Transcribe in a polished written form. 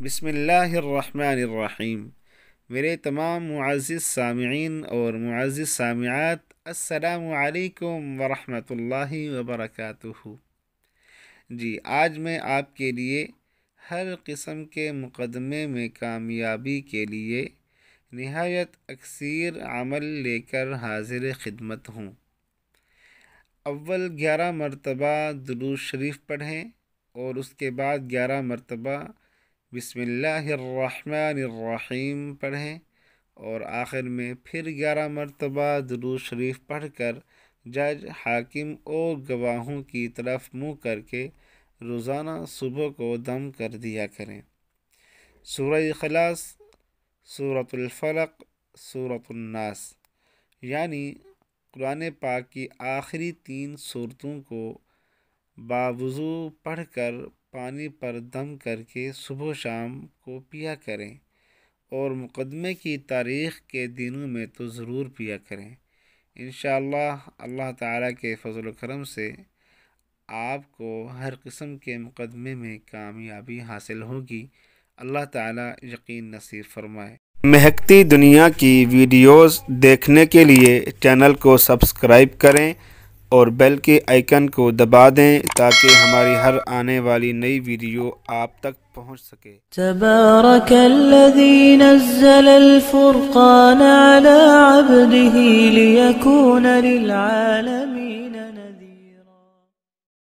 بسم اللہ الرحمن الرحیم۔ میرے تمام معزز سامعین اور معزز سامعات، السلام علیکم ورحمۃ اللہ وبرکاتہ۔ جی، آج میں آپ کے لیے ہر قسم کے مقدمے میں کامیابی کے لیے نہایت اکثیر عمل لے کر حاضر خدمت ہوں۔ اول 11 مرتبہ درود شریف پڑھیں اور اس کے بعد 11 مرتبہ بسم اللہ الرحمن الرحیم پڑھیں، اور آخر میں پھر 11 مرتبہ درود شریف پڑھ کر جج، حاکم اور گواہوں کی طرف منہ کر کے روزانہ صبح کو دم کر دیا کریں۔ سورہ اخلاص، سورۃ الفلق، سورۃ الناس، یعنی قرآن پاک کی آخری 3 سورتوں کو باوضو پڑھ کر پانی پر دم کر کے صبح و شام کو پیا کریں، اور مقدمے کی تاریخ کے دنوں میں تو ضرور پیا کریں۔ انشاءاللہ اللہ تعالیٰ کے فضل و کرم سے آپ کو ہر قسم کے مقدمے میں کامیابی حاصل ہوگی۔ اللہ تعالیٰ یقین نصیب فرمائے۔ مہکتی دنیا کی ویڈیوز دیکھنے کے لیے چینل کو سبسکرائب کریں اور بیل کے آئیکن کو دبا دیں تاکہ ہماری ہر آنے والی نئی ویڈیو آپ تک پہنچ سکے۔ تبارک الذی نزل الفرقان علی عبده لیکون للعالمین